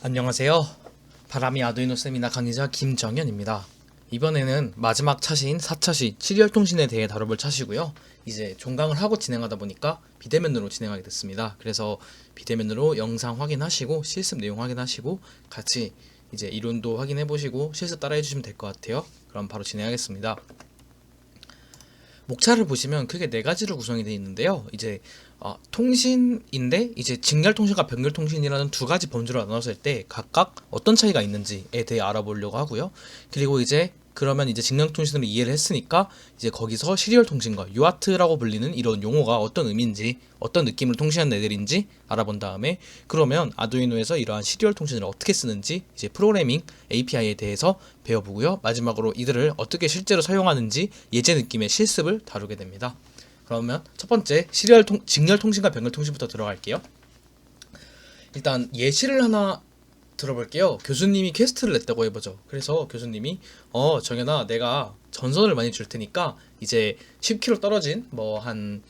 안녕하세요. 바람이 아두이노 세미나 강의자 김정현입니다. 이번에는 마지막 차시인 4차시 시리얼 통신에 대해 다뤄볼 차시고요. 이제 종강을 하고 진행하다 보니까 비대면으로 진행하게 됐습니다. 그래서 비대면으로 영상 확인하시고 실습 내용 확인하시고 같이 이제 이론도 확인해 보시고 실습 따라해 주시면 될 것 같아요. 그럼 바로 진행하겠습니다. 목차를 보시면 크게 네 가지로 구성이 되어 있는데요. 이제 통신인데 이제 직렬 통신과 병렬 통신이라는 두 가지 범주로 나눴을 때 각각 어떤 차이가 있는지에 대해 알아보려고 하고요. 그리고 이제 그러면 이제 직렬 통신으로 이해를 했으니까 이제 거기서 시리얼 통신과 UART라고 불리는 이런 용어가 어떤 의미인지 어떤 느낌을 통신하는 애들인지 알아본 다음에 그러면 아두이노에서 이러한 시리얼 통신을 어떻게 쓰는지 이제 프로그래밍 API에 대해서 배워보고요. 마지막으로 이들을 어떻게 실제로 사용하는지 예제 느낌의 실습을 다루게 됩니다. 그러면 첫 번째 직렬 통신과 병렬 통신부터 들어갈게요. 일단 예시를 하나 들어볼게요. 교수님이 퀘스트를 냈다고 해보죠. 그래서 교수님이 정현아, 내가 전선을 많이 줄 테니까 이제 10km 떨어진 뭐 한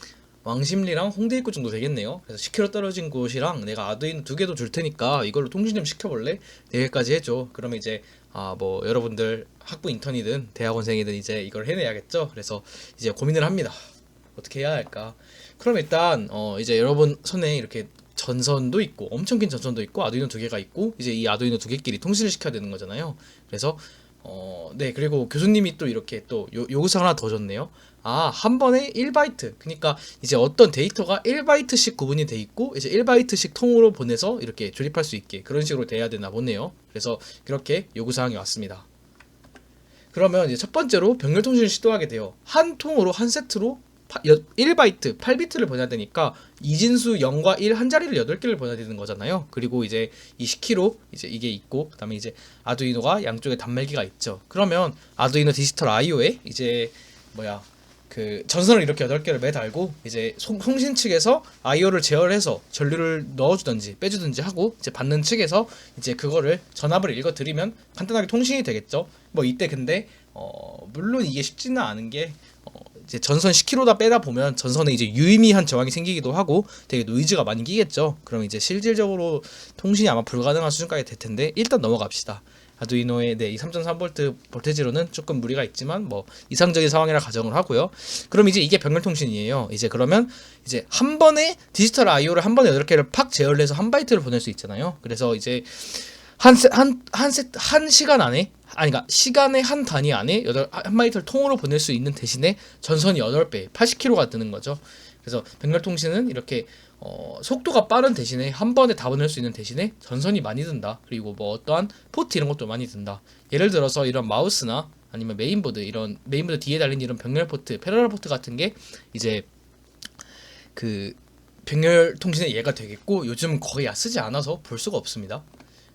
왕십리랑 홍대 입구 정도 되겠네요. 그래서 10km 떨어진 곳이랑 내가 아두이노 2개도 줄 테니까 이걸로 통신 좀 시켜볼래? 내일까지 해줘. 그러면 이제 뭐 여러분들 학부 인턴이든 대학원생이든 이제 이걸 해내야겠죠. 그래서 이제 고민을 합니다. 어떻게 해야 할까? 그럼 일단 이제 여러분 손에 이렇게 전선도 있고 엄청 긴 전선도 있고 아두이노 2개가 있고 이제 이 아두이노 2개끼리 통신을 시켜야 되는 거잖아요. 그래서 네, 그리고 교수님이 또 이렇게 또 요구사항 하나 더 줬네요. 한 번에 1바이트. 그러니까 이제 어떤 데이터가 1바이트씩 구분이 돼 있고 이제 1바이트씩 통으로 보내서 이렇게 조립할 수 있게 그런 식으로 돼야 되나 보네요. 그래서 그렇게 요구사항이 왔습니다. 그러면 이제 첫 번째로 병렬 통신을 시도하게 돼요. 한 통으로 한 세트로 1바이트, 8비트를 보내야 되니까 이진수 0과 1 한 자리를 8개를 보내야 되는 거잖아요. 그리고 이제 이 10kg 이제 이게 있고 그다음에 이제 아두이노가 양쪽에 단말기가 있죠. 그러면 아두이노 디지털 IO에 이제 그 전선을 이렇게 8개를 매달고 이제 송신 측에서 IO를 제어해서 전류를 넣어주든지 빼주든지 하고 이제 받는 측에서 이제 그거를 전압을 읽어드리면 간단하게 통신이 되겠죠. 뭐 이때 근데 물론 이게 쉽지는 않은 게 이제 전선 10km 빼다 보면 전선에 이제 유의미한 저항이 생기기도 하고 되게 노이즈가 많이 끼겠죠. 그럼 이제 실질적으로 통신이 아마 불가능한 수준까지 될 텐데 일단 넘어갑시다. 아두이노의 이 3.3V 볼테지로는 조금 무리가 있지만 뭐 이상적인 상황이라 가정을 하고요. 그럼 이제 이게 병렬 통신이에요. 이제 그러면 이제 한 번에 디지털 IO를 한 번에 8개를 팍 제어를 해서 한 바이트를 보낼 수 있잖아요. 그래서 이제 한 시간 안에 그러니까 시간의 한 단위 안에 한 바이트를 통으로 보낼 수 있는 대신에 전선이 8배 80km가 드는 거죠. 그래서 병렬 통신은 이렇게 속도가 빠른 대신에 한 번에 다 보낼 수 있는 대신에 전선이 많이 든다. 그리고 뭐 어떠한 포트 이런 것도 많이 든다. 예를 들어서 이런 마우스나 아니면 메인보드 뒤에 달린 이런 병렬 포트, 패러럴 포트 같은 게 이제 그 병렬 통신의 예가 되겠고 요즘 거의 쓰지 않아서 볼 수가 없습니다.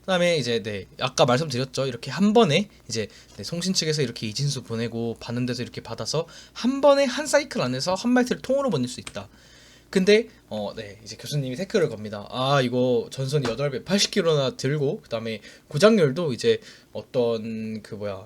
그다음에 이제 아까 말씀드렸죠. 이렇게 한 번에 이제 송신 측에서 이렇게 이진수 보내고 받는 데서 이렇게 받아서 한 번에 한 사이클 안에서 한 바이트를 통으로 보낼 수 있다. 근데 이제 교수님이 태클을 겁니다. 이거 전선이 8배 80km나 들고 그다음에 고장률도 이제 어떤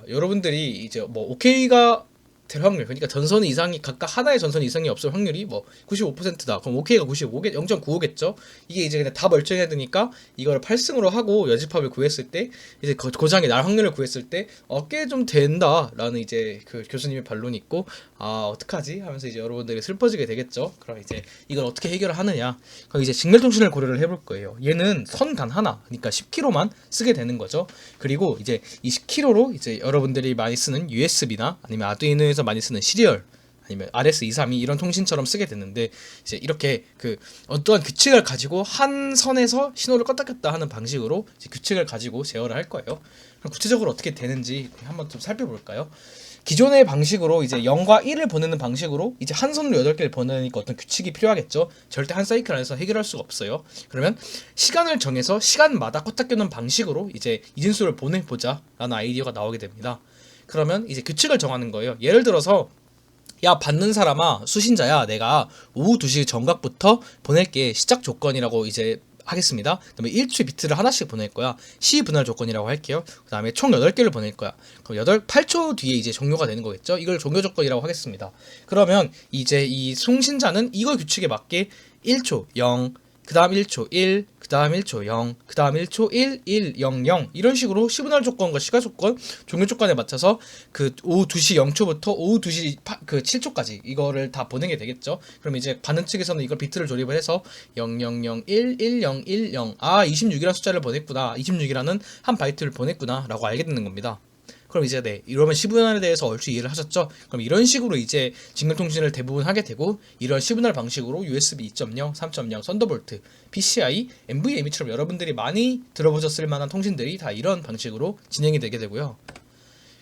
여러분들이 이제 뭐 OK가 될 확률, 그러니까 전선 이상이 각각 하나의 전선 이상이 없을 확률이 뭐 95%다. 그럼 OK가 0.95겠죠. 이게 이제 그냥 다 멀쩡해야 되니까 이걸 8승으로 하고 여집합을 구했을 때 이제 고장이 날 확률을 구했을 때 꽤 좀 된다라는 이제 그 교수님의 반론이 있고 어떡하지 하면서 이제 여러분들이 슬퍼지게 되겠죠. 그럼 이제 이걸 어떻게 해결을 하느냐? 그럼 이제 직렬 통신을 고려를 해볼 거예요. 얘는 선 단 하나, 그러니까 10km만 쓰게 되는 거죠. 그리고 이제 이 10km로 이제 여러분들이 많이 쓰는 USB나 아니면 아두이노에서 많이 쓰는 시리얼 아니면 RS232 이런 통신처럼 쓰게 됐는데 이제 이렇게 그 어떠한 규칙을 가지고 한 선에서 신호를 껐다 켰다 하는 방식으로 이제 규칙을 가지고 제어를 할 거예요. 그럼 구체적으로 어떻게 되는지 한번 좀 살펴볼까요? 기존의 방식으로 이제 0과 1을 보내는 방식으로 이제 한 선으로 8개를 보내니까 어떤 규칙이 필요하겠죠. 절대 한 사이클 안에서 해결할 수가 없어요. 그러면 시간을 정해서 시간마다 껐다 켜는 방식으로 이제 이진수를 보내보자 라는 아이디어가 나오게 됩니다. 그러면 이제 규칙을 정하는 거예요. 예를 들어서 야, 받는 사람아, 수신자야, 내가 오후 2시 정각부터 보낼게. 시작 조건이라고 이제 하겠습니다. 그다음에 1초에 비트를 하나씩 보낼 거야. 시 분할 조건이라고 할게요. 그다음에 총 8개를 보낼 거야. 그럼 8초 뒤에 이제 종료가 되는 거겠죠. 이걸 종료 조건이라고 하겠습니다. 그러면 이제 이 송신자는 이거 규칙에 맞게 1초 0, 그 다음 1초 1, 그 다음 1초 0, 그 다음 1초 1, 1, 0, 0 이런 식으로 시분할 조건과 시간 조건, 종료 조건에 맞춰서 그 오후 2시 0초부터 오후 2시 7초까지 이거를 다 보내게 되겠죠. 그럼 이제 받는 측에서는 이걸 비트를 조립을 해서 0001, 1010, 26이라는 숫자를 보냈구나, 26이라는 한 바이트를 보냈구나 라고 알게 되는 겁니다. 그럼 이제 이러면 시분할에 대해서 얼추 이해를 하셨죠? 그럼 이런 식으로 이제 직결통신을 대부분 하게 되고, 이런 시분할 방식으로 USB 2.0, 3.0, 썬더볼트, PCI, NVMe처럼 여러분들이 많이 들어보셨을 만한 통신들이 다 이런 방식으로 진행이 되게 되고요.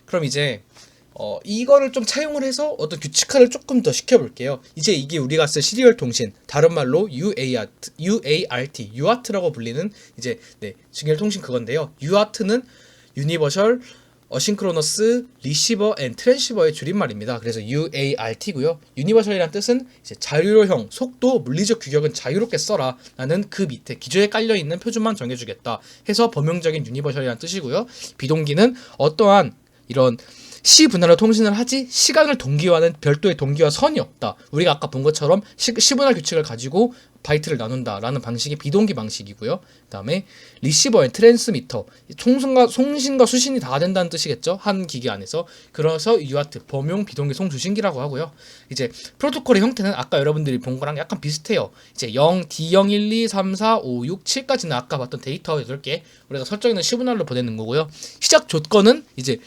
그럼 이제 이거를 좀 차용을 해서 어떤 규칙화를 조금 더 시켜볼게요. 이제 이게 우리가 쓸 시리얼 통신, 다른 말로 UART라고 불리는 이제 직결 통신 그건데요. UART는 유니버셜 어싱크로너스 리시버 앤 트랜시버의 줄임말입니다. 그래서 UART고요. 유니버셜이란 뜻은 이제 자유로형, 속도, 물리적 규격은 자유롭게 써라 라는 그 밑에 기저에 깔려있는 표준만 정해주겠다 해서 범용적인 유니버셜이란 뜻이고요. 비동기는 어떠한 이런 시 분할로 통신을 하지 시간을 동기화하는 별도의 동기화 선이 없다. 우리가 아까 본 것처럼 시분할 규칙을 가지고 바이트를 나눈다라는 방식이 비동기 방식이고요. 그 다음에 리시버 앤 트랜스미터, 송신과 수신이 다 된다는 뜻이겠죠. 한 기기 안에서. 그래서 UART, 범용 비동기 송수신기라고 하고요. 이제 프로토콜의 형태는 아까 여러분들이 본 거랑 약간 비슷해요. 이제 0, D0, 1, 2, 3, 4, 5, 6, 7까지는 아까 봤던 데이터 8개 우리가 설정해놓은 시분할로 보내는 거고요. 시작 조건은 이제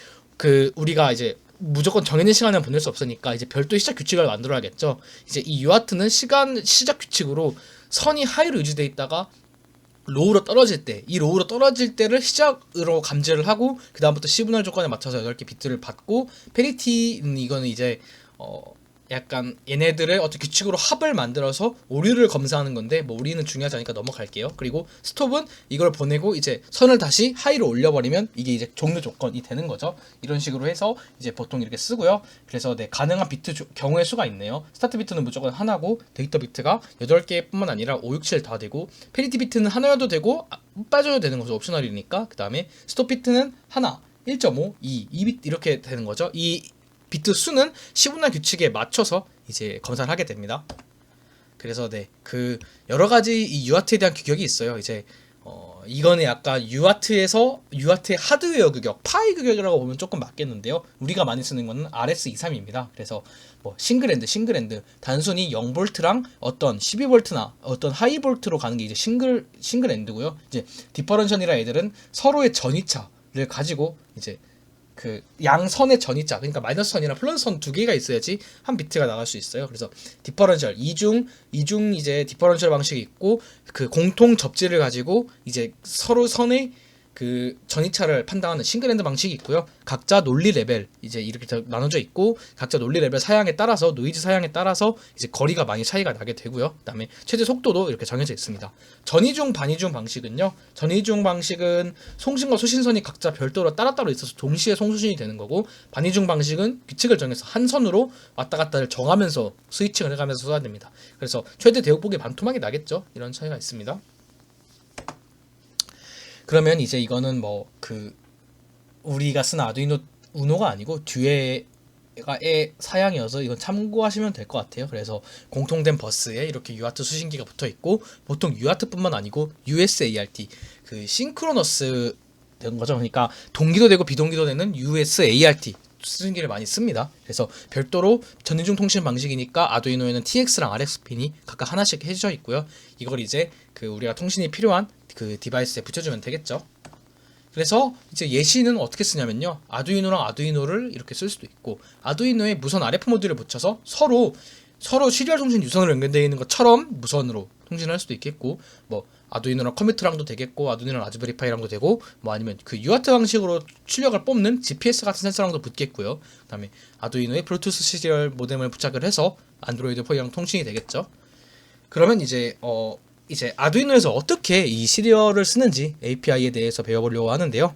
우리가 이제 무조건 정해진 시간에 보낼 수 없으니까 이제 별도의 시작 규칙을 만들어야겠죠. 이제 이 UART는 시작 규칙으로 선이 하이로 유지되어 있다가 로우로 떨어질 때, 이 로우로 떨어질 때를 시작으로 감지를 하고 그 다음부터 시분할 조건에 맞춰서 8개 비트를 받고, 페리티는 이거는 이제 약간 얘네들의 어떤 규칙으로 합을 만들어서 오류를 검사하는 건데, 뭐 오류는 중요하지 않으니까 넘어갈게요. 그리고 스톱은 이걸 보내고 이제 선을 다시 하이로 올려버리면 이게 이제 종료 조건이 되는 거죠. 이런 식으로 해서 이제 보통 이렇게 쓰고요. 그래서 가능한 비트 경우의 수가 있네요. 스타트 비트는 무조건 하나고, 데이터 비트가 8개 뿐만 아니라 5, 6, 7 다 되고, 페리티 비트는 하나여도 되고 빠져도 되는 거죠. 옵셔널이니까. 그 다음에 스톱 비트는 하나, 1.5, 2, 2비트 이렇게 되는 거죠. 이 비트 수는 시분할 규칙에 맞춰서 이제 검사를 하게 됩니다. 그래서 그 여러 가지 이 UART에 대한 규격이 있어요. 이제 이거는 약간 UART의 하드웨어 규격, 파이 규격이라고 보면 조금 맞겠는데요. 우리가 많이 쓰는 거는 RS23입니다. 그래서 뭐 싱글엔드 단순히 0V랑 어떤 12V나 어떤 하이볼트로 가는 게 이제 싱글엔드고요. 이제 디퍼런션이라 애들은 서로의 전이차를 가지고 이제 그 양선의 전이차, 그러니까 마이너스 선이랑 플러스 선 두 개가 있어야지 한 비트가 나갈 수 있어요. 그래서 디퍼런셜 이중 이제 디퍼런셜 방식이 있고, 그 공통 접지를 가지고 이제 서로 선의 그 전이차를 판단하는 싱글핸드 방식이 있고요. 각자 논리 레벨 이제 이렇게 나눠져 있고, 각자 논리 레벨 사양에 따라서, 노이즈 사양에 따라서 이제 거리가 많이 차이가 나게 되고요. 그다음에 최대 속도도 이렇게 정해져 있습니다. 전이중 반이중 방식은요. 전이중 방식은 송신과 수신선이 각자 별도로 따로따로 있어서 동시에 송수신이 되는 거고, 반이중 방식은 규칙을 정해서 한 선으로 왔다 갔다를 정하면서 스위칭을 해가면서 써야 됩니다. 그래서 최대 대역폭이 반토막이 나겠죠. 이런 차이가 있습니다. 그러면 이제 이거는 우리가 쓰는 아두이노 우노가 아니고 듀에의 사양이어서 이건 참고하시면 될 것 같아요. 그래서 공통된 버스에 이렇게 UART 수신기가 붙어 있고, 보통 UART뿐만 아니고 USART, 그 싱크로너스 된 거죠. 그러니까 동기도 되고 비동기도 되는 USART 수신기를 많이 씁니다. 그래서 별도로 전이중 통신 방식이니까 아두이노에는 TX랑 RX 핀이 각각 하나씩 해져 있고요. 이걸 이제 우리가 통신이 필요한 그 디바이스에 붙여주면 되겠죠. 그래서 이제 예시는 어떻게 쓰냐면요. 아두이노랑 아두이노를 이렇게 쓸 수도 있고, 아두이노에 무선 RF 모듈을 붙여서 서로 시리얼 통신 유선으로 연결되어 있는 것처럼 무선으로 통신할 수도 있겠고, 뭐 아두이노랑 컴퓨터랑도 되겠고, 아두이노랑 라즈베리파이랑도 되고, 뭐 아니면 그 UART 방식으로 출력을 뽑는 GPS 같은 센서랑도 붙겠고요. 그다음에 아두이노에 블루투스 시리얼 모뎀을 부착을 해서 안드로이드 폰이랑 통신이 되겠죠. 그러면 이제 아두이노에서 어떻게 이 시리얼을 쓰는지 API에 대해서 배워보려고 하는데요.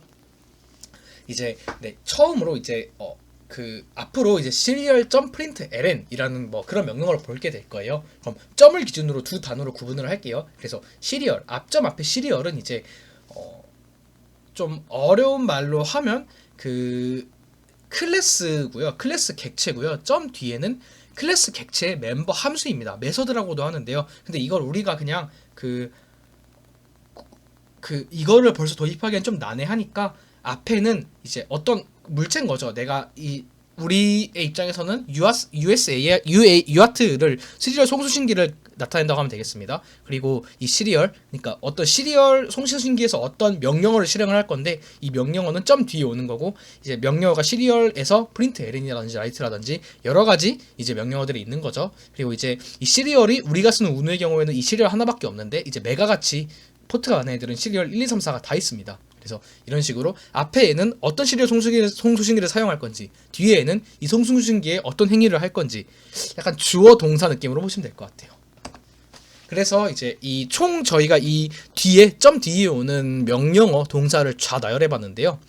이제 처음으로 이제 그 앞으로 이제 serial.println이라는 뭐 그런 명령어를 볼게 될 거예요. 그럼 점을 기준으로 두 단어로 구분을 할게요. 그래서 serial 앞점 앞에 serial은 이제 좀 어려운 말로 하면 그 클래스고요. 클래스 객체고요. 점 뒤에는 클래스 객체의 멤버 함수입니다. 메서드라고도 하는데요. 근데 이걸 우리가 그냥 이거를 벌써 도입하기엔 좀 난해하니까 앞에는 이제 어떤 물체인 거죠. 내가 우리의 입장에서는 UART를 시리얼 송수신기를 나타낸다고 하면 되겠습니다. 그리고 이 시리얼, 그러니까 어떤 시리얼 송수신기에서 어떤 명령어를 실행을 할 건데 이 명령어는 점 뒤에 오는 거고 이제 명령어가 시리얼에서 프린트 ln이라든지 라이트라든지 여러 가지 이제 명령어들이 있는 거죠. 그리고 이제 이 시리얼이 우리가 쓰는 우노의 경우에는 이 시리얼 하나밖에 없는데 이제 메가같이 포트가 많은 애들은 시리얼 1, 2, 3, 4가 다 있습니다. 그래서 이런 식으로 앞에에는 어떤 시리얼 송수신기를 사용할 건지 뒤에는 이 송수신기에 어떤 행위를 할 건지 약간 주어 동사 느낌으로 보시면 될 것 같아요. 그래서 이제 이 총 저희가 이 뒤에 점 뒤에 오는 명령어 동사를 다 나열해 봤는데요.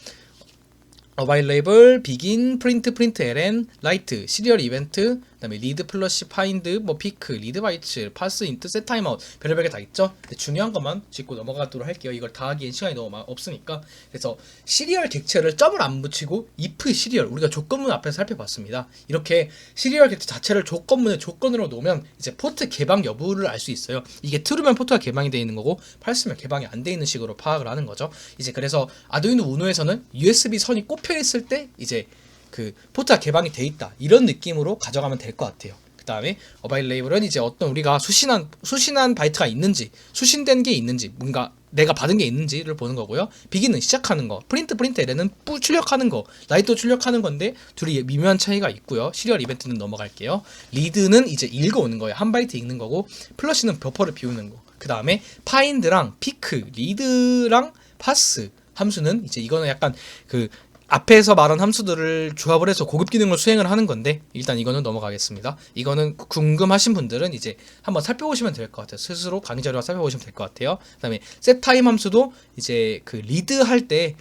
available, begin, print, println, write, serial event, 그다음에 read, flush, find, 뭐 pick, read bytes, pass, int, set timeout 별의별 게 다 있죠. 근데 중요한 것만 짚고 넘어가도록 할게요. 이걸 다 하기엔 시간이 너무 없으니까. 그래서 시리얼 객체를 점을 안 붙이고 if 시리얼 우리가 조건문 앞에서 살펴봤습니다. 이렇게 시리얼 객체 자체를 조건문의 조건으로 놓으면 이제 포트 개방 여부를 알 수 있어요. 이게 true면 포트가 개방이 되어 있는 거고 false면 개방이 안 되어 있는 식으로 파악을 하는 거죠. 이제 그래서 아두이노 우노에서는 USB 선이 꼽혀 있을 때 이제 그 포트가 개방이 돼 있다 이런 느낌으로 가져가면 될 것 같아요. 그 다음에 available은 이제 어떤 우리가 수신한 바이트가 있는지 수신된 게 있는지 뭔가 내가 받은 게 있는지를 보는 거고요. begin은 시작하는 거, printLn은 출력하는 거, write도 출력하는 건데 둘이 미묘한 차이가 있고요. 시리얼 이벤트는 넘어갈게요. read는 이제 읽어오는 거예요. 한 바이트 읽는 거고 flash는 버퍼를 비우는 거. 그 다음에 find랑 pick, read랑 pass 함수는 이제 이거는 약간 그 앞에서 말한 함수들을 조합을 해서 고급 기능을 수행을 하는 건데 일단 이거는 넘어가겠습니다. 이거는 궁금하신 분들은 이제 한번 살펴보시면 될 것 같아요. 스스로 강의 자료와 살펴보시면 될 것 같아요. 그다음에 setTime 함수도 이제 그 리드 할 때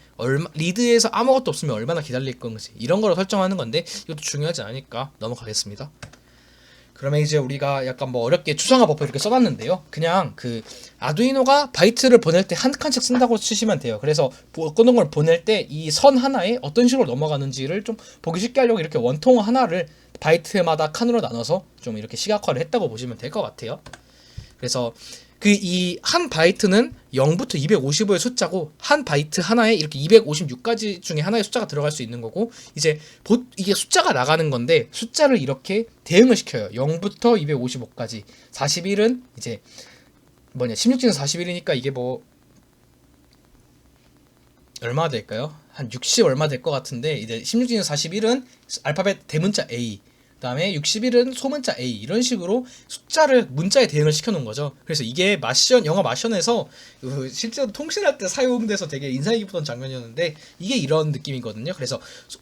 리드에서 아무것도 없으면 얼마나 기다릴 건지 이런 거를 설정하는 건데 이것도 중요하지 않으니까 넘어가겠습니다. 그러면 이제 우리가 약간 뭐 어렵게 추상화 버퍼 이렇게 써놨는데요. 그냥 그 아두이노가 바이트를 보낼 때 한 칸씩 쓴다고 치시면 돼요. 그래서 어떤 걸 보낼 때 이 선 하나에 어떤 식으로 넘어가는지를 좀 보기 쉽게 하려고 이렇게 원통 하나를 바이트마다 칸으로 나눠서 좀 이렇게 시각화를 했다고 보시면 될 것 같아요. 그래서 그 이 한 바이트는 0부터 255의 숫자고 한 바이트 하나에 이렇게 256가지 중에 하나의 숫자가 들어갈 수 있는 거고 이제 이게 숫자가 나가는 건데 숫자를 이렇게 대응을 시켜요. 0부터 255까지 41은 이제 뭐냐 16진에서 41이니까 이게 뭐 얼마 될까요? 한 60 얼마 될 것 같은데 이제 16진에서 41은 알파벳 대문자 A 그 다음에 61은 소문자 A 이런 식으로 숫자를 문자에 대응을 시켜놓은 거죠. 그래서 이게 영화 마션에서 실제로 통신할 때 사용돼서 되게 인상이 깊었던 장면이었는데 이게 이런 느낌이거든요. 그래서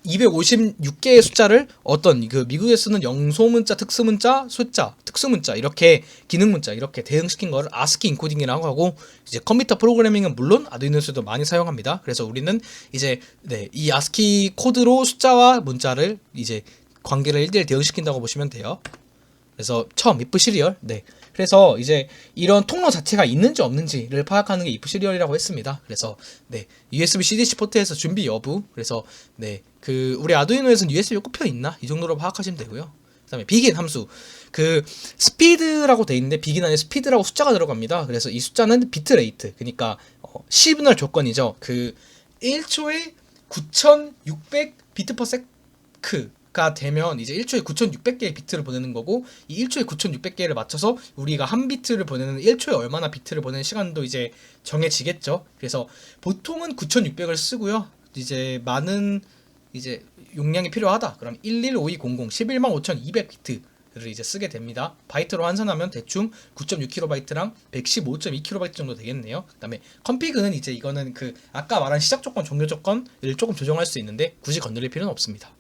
256개의 숫자를 어떤 그 미국에 쓰는 영소문자, 특수문자, 숫자, 특수문자 이렇게 기능문자 이렇게 대응시킨 거를 ASCII 인코딩이라고 하고 이제 컴퓨터 프로그래밍은 물론 아두이노에서도 많이 사용합니다. 그래서 우리는 이제 이 ASCII 코드로 숫자와 문자를 이제 관계를 1대1 대응시킨다고 보시면 돼요. 그래서 처음 if 시리얼 그래서 이제 이런 통로 자체가 있는지 없는지를 파악하는 게 if 시리얼이라고 했습니다. 그래서 USB CDC 포트에서 준비 여부 그래서 그 우리 아두이노에서는 USB가 꼽혀 있나 이 정도로 파악하시면 되고요. 그다음에 begin 함수 그 스피드라고 돼 있는데 begin 안에 스피드라고 숫자가 들어갑니다. 그래서 이 숫자는 비트 레이트 그러니까 시분할 조건이죠. 그 1초에 9600 비트 퍼 세크가 되면 이제 1초에 9600개의 비트를 보내는 거고 이 1초에 9600개를 맞춰서 우리가 한 비트를 보내는 1초에 얼마나 비트를 보내는 시간도 이제 정해지겠죠. 그래서 보통은 9600을 쓰고요. 이제 많은 이제 용량이 필요하다. 그럼 115200 115,200 비트를 이제 쓰게 됩니다. 바이트로 환산하면 대충 9.6kb랑 115.2kb 정도 되겠네요. 그다음에 컴피그는 이제 이거는 그 아까 말한 시작 조건, 종료 조건을 조금 조정할 수 있는데 굳이 건드릴 필요는 없습니다.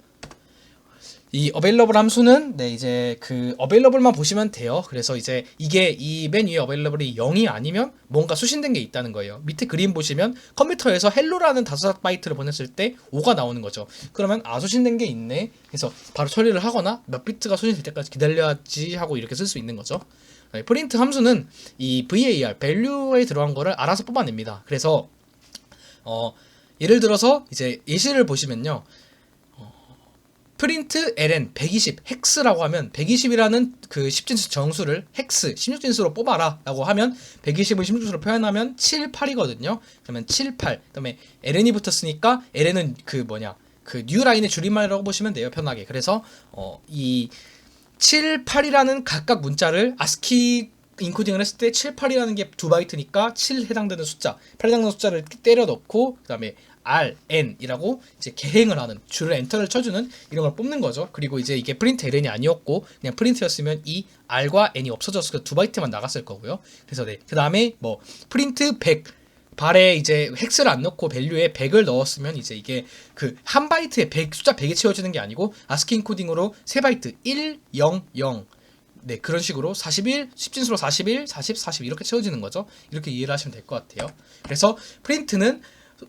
이 available 함수는 네 이제 그 available만 보시면 돼요. 그래서 이제 이게 이 맨 위에 available이 0이 아니면 뭔가 수신된 게 있다는 거예요. 밑에 그림 보시면 컴퓨터에서 hello라는 5바이트를 보냈을 때 5가 나오는 거죠. 그러면 수신된 게 있네. 그래서 바로 처리를 하거나 몇 비트가 수신될 때까지 기다려야지 하고 이렇게 쓸 수 있는 거죠. 프린트 함수는 이 var value에 들어간 거를 알아서 뽑아냅니다. 그래서 예를 들어서 이제 예시를 보시면요. 프린트 ln 120 헥스라고 하면 120이라는 그 10진수 정수를 헥스 16진수로 뽑아라 라고 하면 120을 16진수로 표현하면 7, 8이거든요. 그러면 7, 8 그다음에 ln이 붙었으니까 ln은 그 뭐냐 그 뉴라인의 줄임말이라고 보시면 돼요. 편하게. 그래서 이 7, 8이라는 각각 문자를 아스키 인코딩을 했을 때 7, 8이라는 게 2바이트니까 7 해당되는 숫자 8 해당되는 숫자를 때려 넣고 그 다음에 R, N이라고 이제 개행을 하는 줄을 엔터를 쳐주는 이런 걸 뽑는 거죠. 그리고 이제 이게 프린트 ln이 아니었고 그냥 프린트였으면 이 R과 N이 없어져서 2바이트만 나갔을 거고요. 그래서 네. 그 다음에 뭐 프린트 100 발에 이제 헥스를 안 넣고 밸류에 100을 넣었으면 이제 이게 그 한 바이트에 100 숫자 100이 채워지는 게 아니고 아스키 인코딩으로 3바이트 1, 0, 0 네, 그런 식으로 41, 10진수로 41, 40, 40 이렇게 채워지는 거죠. 이렇게 이해를 하시면 될 것 같아요. 그래서 프린트는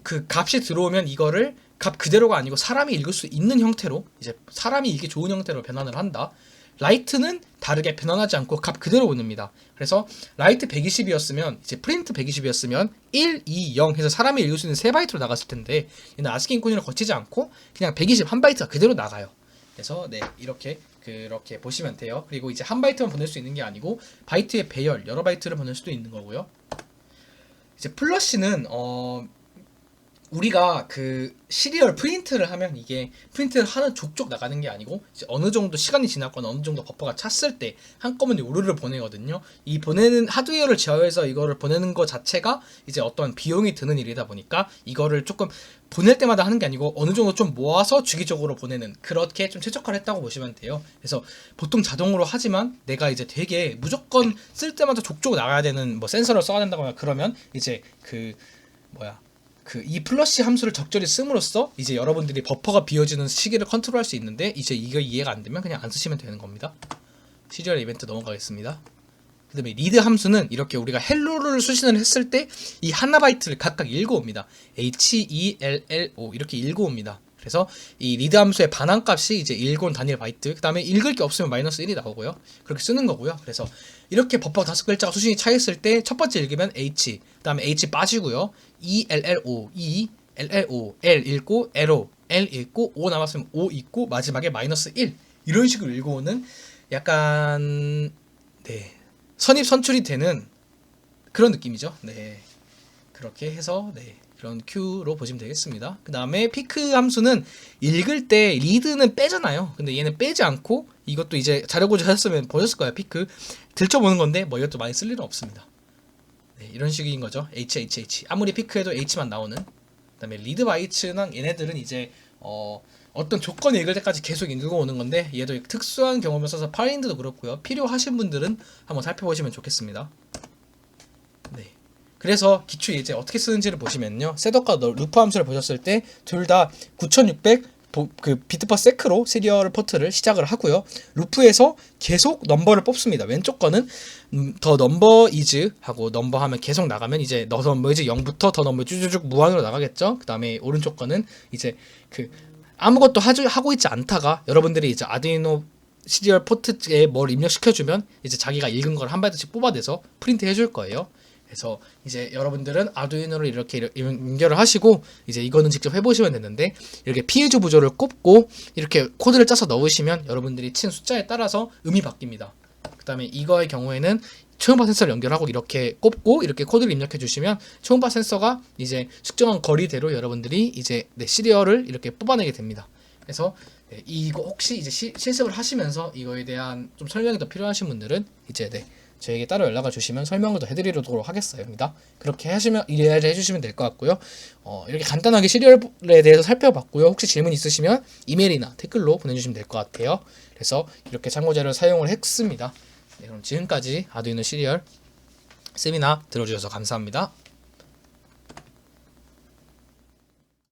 그 값이 들어오면 이거를 값 그대로가 아니고 사람이 읽을 수 있는 형태로 이제 사람이 읽기 좋은 형태로 변환을 한다. 라이트는 다르게 변환하지 않고 값 그대로 보냅니다. 그래서 라이트 120이었으면 이제 프린트 120이었으면 1, 2, 0 해서 사람이 읽을 수 있는 3바이트로 나갔을 텐데 얘는 아스키 인코딩을 거치지 않고 그냥 120 한 바이트가 그대로 나가요. 그래서 네 이렇게 그렇게 보시면 돼요. 그리고 이제 한 바이트만 보낼 수 있는 게 아니고 바이트의 배열 여러 바이트를 보낼 수도 있는 거고요. 이제 플러시는 우리가 그 시리얼 프린트를 하면 이게 프린트를 하는 족족 나가는 게 아니고 이제 어느 정도 시간이 지났거나 어느 정도 버퍼가 찼을 때 한꺼번에 우르르 보내거든요. 이 보내는 하드웨어를 제어해서 이거를 보내는 것 자체가 이제 어떤 비용이 드는 일이다 보니까 이거를 조금 보낼 때마다 하는 게 아니고 어느 정도 좀 모아서 주기적으로 보내는 그렇게 좀 최적화를 했다고 보시면 돼요. 그래서 보통 자동으로 하지만 내가 이제 되게 무조건 쓸 때마다 족족 나가야 되는 뭐 센서를 써야 된다거나 그러면 이제 그 이 플러시 함수를 적절히 씀으로써 이제 여러분들이 버퍼가 비워지는 시기를 컨트롤할 수 있는데 이제 이거 이해가 안 되면 그냥 안 쓰시면 되는 겁니다. 시리얼 이벤트 넘어가겠습니다. 그 다음에 리드 함수는 이렇게 우리가 헬로를 수신을 했을 때 이 하나 바이트를 각각 읽어옵니다. HELLO 이렇게 읽어옵니다. 그래서 이 리드 함수의 반환값이 이제 읽어온 단일 바이트 그 다음에 읽을 게 없으면 마이너스 1이 나오고요. 그렇게 쓰는 거고요. 그래서 이렇게 버퍼가 5글자가 수신이 차있을 때 첫 번째 읽으면 H 그 다음에 H 빠지고요. ELLO E LLO L 읽고 LO L 읽고 O 남았으면 O 읽고 마지막에 마이너스 1 이런 식으로 읽어오는 약간 네 선입선출이 되는 그런 느낌이죠. 네 그렇게 해서 네 그런 Q로 보시면 되겠습니다. 그 다음에 피크 함수는 읽을 때 리드는 빼잖아요. 근데 얘는 빼지 않고 이것도 이제 자료 고지하셨으면 보셨을 거예요. 피크 들춰보는 건데 뭐 이것도 많이 쓸 일은 없습니다. 네, 이런 식인 거죠. HHH 아무리 피크해도 H만 나오는. 그 다음에 리드 바이츠는 얘네들은 이제 어떤 조건을 읽을 때까지 계속 읽어오는 건데 얘도 특수한 경험을 써서 파인드도 그렇고요. 필요하신 분들은 한번 살펴보시면 좋겠습니다. 네. 그래서 기초 이제 어떻게 쓰는지를 보시면요. 셋업과 루프 함수를 보셨을 때 둘 다 9600 그 비트 퍼 세크로 시리얼 포트를 시작을 하고요. 루프에서 계속 넘버를 뽑습니다. 왼쪽 거는 더 넘버 이즈 하고 넘버 하면 계속 나가면 이제 더 넘버 이즈 0부터 더 넘버 쭉쭉쭉 무한으로 나가겠죠. 그 다음에 오른쪽 거는 이제 그 아무것도 하고 있지 않다가 여러분들이 이제 아두이노 시리얼 포트에 뭘 입력시켜주면 이제 자기가 읽은 걸 한 바이트씩 뽑아내서 프린트 해줄 거예요. 그래서 이제 여러분들은 아두이노를 이렇게 연결을 하시고 이제 이거는 직접 해보시면 되는데 이렇게 피해주 부조를 꼽고 이렇게 코드를 짜서 넣으시면 여러분들이 친 숫자에 따라서 음이 바뀝니다. 그 다음에 이거의 경우에는 초음파 센서를 연결하고 이렇게 꼽고 이렇게 코드를 입력해 주시면 초음파 센서가 이제 측정한 거리대로 여러분들이 이제 시리얼을 이렇게 뽑아내게 됩니다. 그래서 이거 혹시 이제 실습을 하시면서 이거에 대한 좀 설명이 더 필요하신 분들은 이제 저에게 따로 연락을 주시면 설명을 더 해드리도록 하겠습니다. 그렇게 하시면 이해를 해주시면 될 것 같고요. 이렇게 간단하게 시리얼에 대해서 살펴봤고요. 혹시 질문 있으시면 이메일이나 댓글로 보내주시면 될 것 같아요. 그래서 이렇게 참고자료를 사용을 했습니다. 네, 그럼 지금까지 아두이노 시리얼 세미나 들어주셔서 감사합니다.